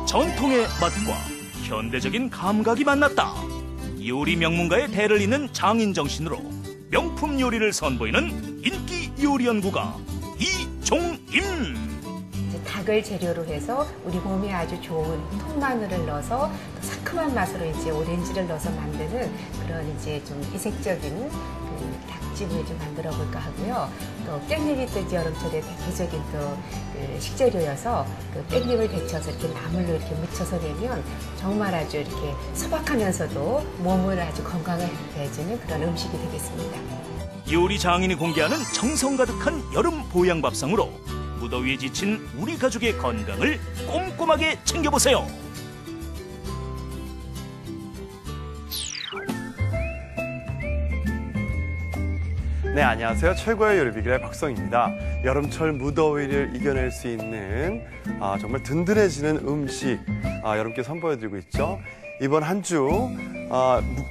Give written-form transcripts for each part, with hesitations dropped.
전통의 맛과 현대적인 감각이 만났다. 요리 명문가의 대를 잇는 장인 정신으로 명품 요리를 선보이는 인기 요리 연구가 이종임. 닭을 재료로 해서 우리 몸에 아주 좋은 통마늘을 넣어서 상큼한 맛으로 이제 오렌지를 넣어서 만드는 그런 이제 좀 이색적인 닭찜을 좀 만들어 볼까 하고요. 또 깻잎이 또 이제 여름철에 대표적인 또 그 식재료여서 그 깻잎을 데쳐서 이렇게 나물로 이렇게 묻혀서 내면 정말 아주 이렇게 소박하면서도 몸을 아주 건강하게 해주는 그런 음식이 되겠습니다. 요리 장인이 공개하는 정성 가득한 여름 보양 밥상으로 무더위에 지친 우리 가족의 건강을 꼼꼼하게 챙겨보세요. 네, 안녕하세요. 최고의 요리 비결의 박성입니다. 여름철 무더위를 이겨낼 수 있는 정말 든든해지는 음식 여러분께 선보여드리고 있죠. 이번 한 주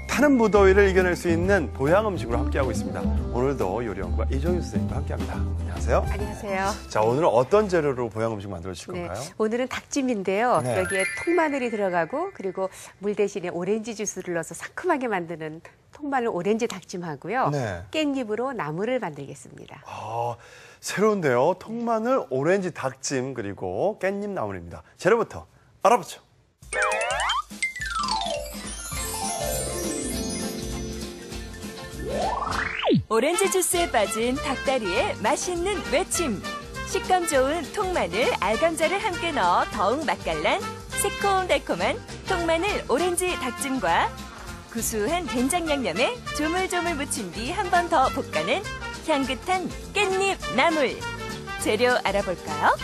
타는 무더위를 이겨낼 수 있는 보양 음식으로 함께하고 있습니다. 오늘도 요리연구가 이종임 선생님과 함께합니다. 안녕하세요. 안녕하세요. 자, 오늘은 어떤 재료로 보양 음식 만들어 주실 건가요? 네, 오늘은 닭찜인데요. 네. 여기에 통마늘이 들어가고 그리고 물 대신에 오렌지 주스를 넣어서 상큼하게 만드는 통마늘 오렌지 닭찜하고요. 네. 깻잎으로 나물을 만들겠습니다. 새로운데요. 통마늘 오렌지 닭찜 그리고 깻잎 나물입니다. 재료부터 알아보죠. 오렌지 주스에 빠진 닭다리의 맛있는 외침. 식감 좋은 통마늘, 알감자를 함께 넣어 더욱 맛깔난 새콤달콤한 통마늘 오렌지 닭찜과 구수한 된장 양념에 조물조물 무친 뒤 한 번 더 볶아낸 향긋한 깻잎 나물. 재료 알아볼까요?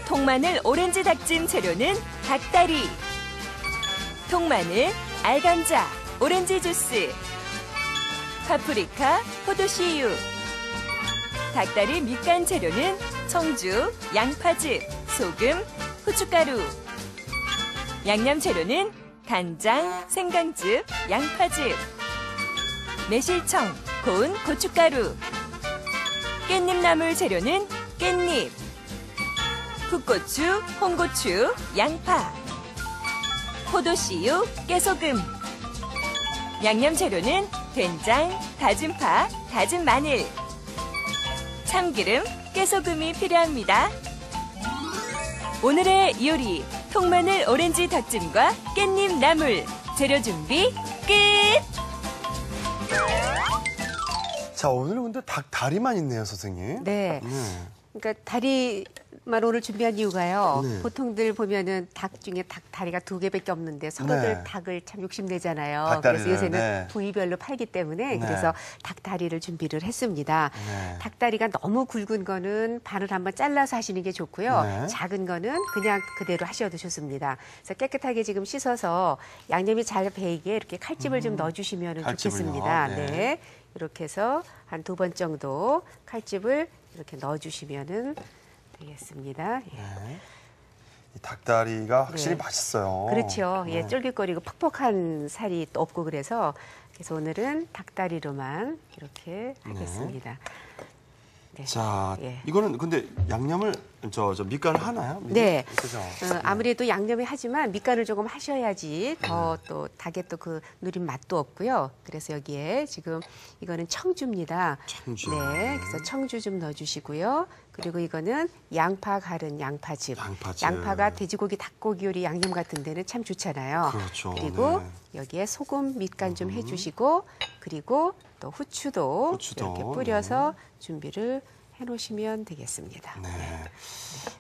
통마늘 오렌지 닭찜 재료는 닭다리, 통마늘, 알감자, 오렌지 주스, 파프리카, 포도씨유. 닭다리 밑간 재료는 청주, 양파즙, 소금, 후춧가루. 양념 재료는 간장, 생강즙, 양파즙, 매실청, 고운 고춧가루. 깻잎나물 재료는 깻잎, 풋고추, 홍고추, 양파, 포도씨유, 깨소금. 양념 재료는 된장, 다진 파, 다진 마늘, 참기름, 깨소금이 필요합니다. 오늘의 요리, 통마늘 오렌지 닭찜과 깻잎 나물. 재료 준비 끝! 자, 오늘은 근데 닭 다리만 있네요, 선생님. 네. 그러니까 다리만 오늘 준비한 이유가요. 네. 보통들 보면은 닭 중에 닭 다리가 2개밖에 없는데 서로들 네. 닭을 참 욕심내잖아요. 닭다리를, 그래서 요새는 네. 부위별로 팔기 때문에 네. 그래서 닭 다리를 준비를 했습니다. 네. 닭 다리가 너무 굵은 거는 반을 한번 잘라서 하시는 게 좋고요. 네. 작은 거는 그냥 그대로 하셔도 좋습니다. 그래서 깨끗하게 지금 씻어서 양념이 잘 배이게 이렇게 칼집을 좀 넣어주시면 칼집을요? 좋겠습니다. 네. 네. 이렇게 해서 한 2번 정도 칼집을 이렇게 넣어주시면 되겠습니다. 예. 네. 이 닭다리가 확실히 네. 맛있어요. 그렇죠. 네. 예, 쫄깃거리고 퍽퍽한 살이 또 없고 그래서 오늘은 닭다리로만 이렇게 하겠습니다. 네. 자, 예. 이거는 근데 양념을 저 밑간을 하나요? 미리? 네. 그죠? 아무래도 양념이 하지만 밑간을 조금 하셔야지 더 또 닭의 또 그 누린 맛도 없고요. 그래서 여기에 지금 이거는 청주입니다. 청주. 네. 그래서 청주 좀 넣어주시고요. 그리고 이거는 양파 갈은 양파즙. 양파즙. 양파가 돼지고기, 닭고기 요리 양념 같은 데는 참 좋잖아요. 그렇죠. 그리고 네. 여기에 소금 밑간 좀 해주시고 그리고 또 후추도 이렇게 뿌려서 준비를 해놓으시면 되겠습니다. 네.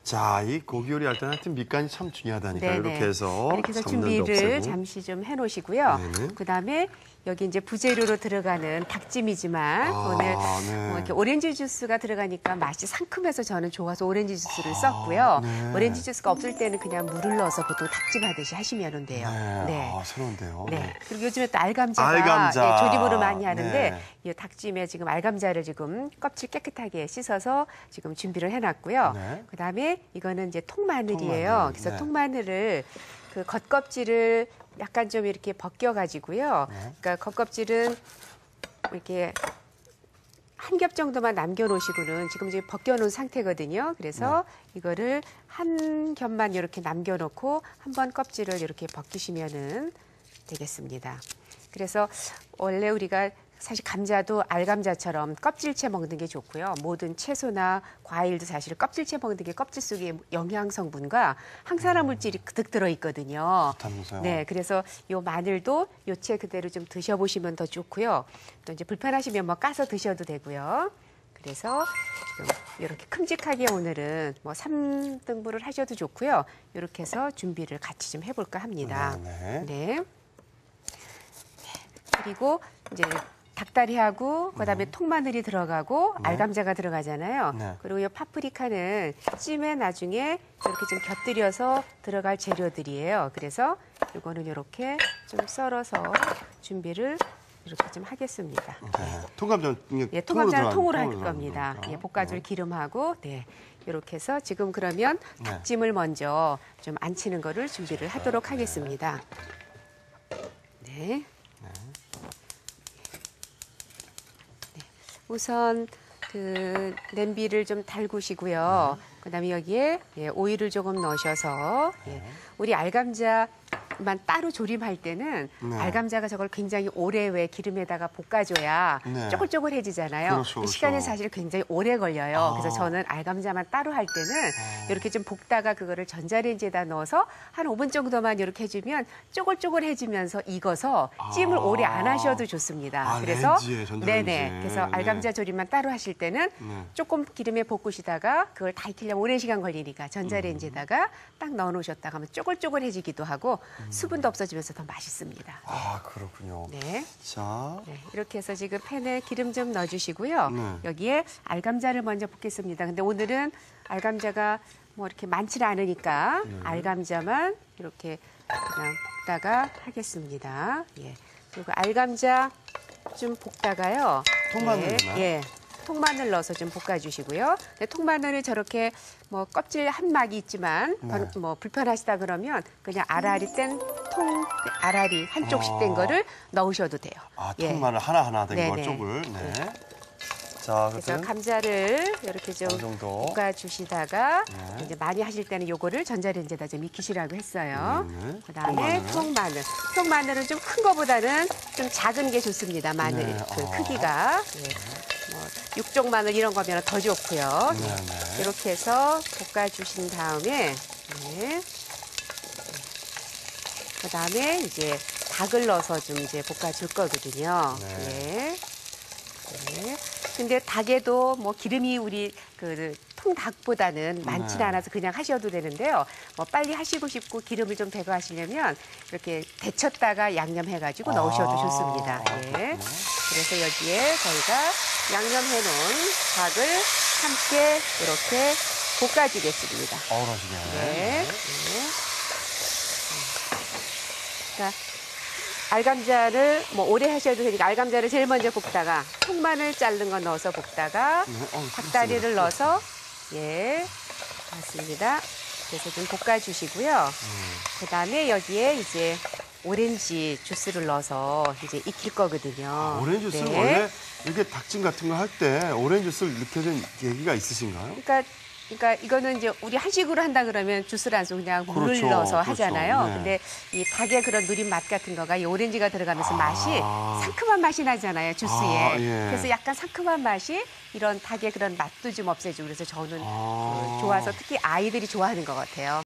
자, 이 고기 요리 할 때는 하여튼 밑간이 참 중요하다니까 네네. 이렇게 해서 이렇게 해서 잡내도 준비를 없애고. 잠시 좀 해놓으시고요. 네네. 그다음에 여기 이제 부재료로 들어가는 닭찜이지만 오늘 네. 이렇게 오렌지 주스가 들어가니까 맛이 상큼해서 저는 좋아서 오렌지 주스를 썼고요. 네. 오렌지 주스가 없을 때는 그냥 물을 넣어서 보통 닭찜 하듯이 하시면 돼요. 네. 새로운데요. 네. 그리고 요즘에 또 알감자가 알감자. 예, 조림으로 많이 하는데 네. 이 닭찜에 지금 알감자를 지금 껍질 깨끗하게 씻어서 지금 준비를 해놨고요. 네. 그다음에 이거는 이제 통마늘이에요. 통마늘. 그래서 네. 통마늘을 그 겉껍질을 약간 좀 이렇게 벗겨가지고요. 네. 그러니까 겉껍질은 이렇게 한 겹 정도만 남겨놓으시고는 지금 이제 벗겨놓은 상태거든요. 그래서 이거를 한 겹만 이렇게 남겨놓고 한번 껍질을 이렇게 벗기시면은 되겠습니다. 그래서 원래 우리가 사실 감자도 알감자처럼 껍질째 먹는 게 좋고요. 모든 채소나 과일도 사실 껍질째 먹는 게 껍질 속에 영양 성분과 항산화 물질이 가득 들어 있거든요. 그렇다면서요? 네, 그래서 요 마늘도 요채 그대로 좀 드셔보시면 더 좋고요. 또 이제 불편하시면 뭐 까서 드셔도 되고요. 그래서 지금 이렇게 큼직하게 오늘은 뭐 3등분을 하셔도 좋고요. 이렇게 해서 준비를 같이 좀 해볼까 합니다. 네. 네. 그리고 이제 닭다리하고 그다음에 통마늘이 들어가고 알감자가 들어가잖아요. 네. 그리고 이 파프리카는 찜에 나중에 이렇게 좀 곁들여서 들어갈 재료들이에요. 그래서 이거는 이렇게 좀 썰어서 준비를 이렇게 좀 하겠습니다. 네. 통감자는 예, 통감자는 통으로 할 통으로 겁니다. 들어가니까. 예, 볶아줄 기름하고 네. 이렇게 해서 지금 그러면 네. 닭찜을 먼저 좀 안치는 거를 준비를 하도록 하겠습니다. 네. 우선 그 냄비를 좀 달구시고요. 그다음에 여기에 오일을 조금 넣으셔서 우리 알감자만 따로 조림할 때는 네. 알감자가 저걸 굉장히 오래 왜 기름에다가 볶아줘야 네. 쪼글쪼글해지잖아요. 그렇죠, 그렇죠. 시간이 사실 굉장히 오래 걸려요. 그래서 저는 알감자만 따로 할 때는 이렇게 좀 볶다가 그거를 전자레인지에다 넣어서 한 5분 정도만 이렇게 해주면 쪼글쪼글해지면서 익어서 찜을 오래 안 하셔도 좋습니다. 그래서 렌지에, 전자레인지에. 네네. 그래서 네. 알감자 조림만 따로 하실 때는 네. 조금 기름에 볶으시다가 그걸 다 익히려면 오랜 시간 걸리니까 전자레인지에다가 딱 넣어놓으셨다가 하면 쪼글쪼글해지기도 하고 수분도 없어지면서 더 맛있습니다. 아, 그렇군요. 네. 자, 네, 이렇게 해서 지금 팬에 기름 좀 넣어주시고요. 네. 여기에 알감자를 먼저 볶겠습니다. 근데 오늘은 알감자가 뭐 이렇게 많지는 않으니까 알감자만 이렇게 그냥 볶다가 하겠습니다. 예. 그리고 알감자 좀 볶다가요. 통마늘 예, 넣나요? 예. 통마늘 넣어서 좀 볶아주시고요. 근데 통마늘이 저렇게 뭐 껍질 한 막이 있지만 뭐 불편하시다 그러면 그냥 알알이 뗀 알알이 한쪽씩 된 거를 넣으셔도 돼요. 아, 예. 통마늘 하나하나 된 걸 네네. 쪽을. 네. 자, 그래서 그래서 감자를 이렇게 좀 어느 정도? 볶아주시다가 네. 이제 많이 하실 때는 요거를 전자레인지에다 좀 익히시라고 했어요. 네. 그다음에 통마늘. 통마늘은 좀 큰 거보다는 좀 작은 게 좋습니다. 마늘 네. 그 크기가. 예. 뭐 육종 마늘 이런 거면 더 좋고요. 네, 네. 이렇게 해서 볶아주신 다음에 네. 그다음에 이제 닭을 넣어서 좀 이제 볶아줄 거거든요. 네. 네. 네. 근데 닭에도 뭐 기름이 우리 그 통닭보다는 많지는 네. 않아서 그냥 하셔도 되는데요. 뭐 빨리 하시고 싶고 기름을 좀 배고 하시려면 이렇게 데쳤다가 양념해가지고 넣으셔도 좋습니다. 예. 그래서 여기에 저희가 양념해 놓은 닭을 함께 이렇게 볶아주겠습니다. 어우러지게. 네. 네. 그러니까 알감자를 뭐 오래 하셔도 되니까 알감자를 제일 먼저 볶다가 통마늘 자른 거 넣어서 볶다가 닭다리를 넣어서 예 맞습니다. 그래서 좀 볶아주시고요. 그다음에 여기에 이제 오렌지 주스를 넣어서 이제 익힐 거거든요. 오렌지 주스 네. 원래 이렇게 닭찜 같은 거 할 때 오렌지 주스를 넣게 된 계기가 있으신가요? 그러니까 이거는 이제 우리 한식으로 한다 그러면 주스를 안 쓰고 그냥 물을 그렇죠, 넣어서 그렇죠. 하잖아요. 네. 근데 이 닭의 그런 누린 맛 같은 거가 이 오렌지가 들어가면서 맛이 상큼한 맛이 나잖아요, 주스에. 예. 그래서 약간 상큼한 맛이 이런 닭의 그런 맛도 좀 없애주고 그래서 저는 좋아서 특히 아이들이 좋아하는 것 같아요.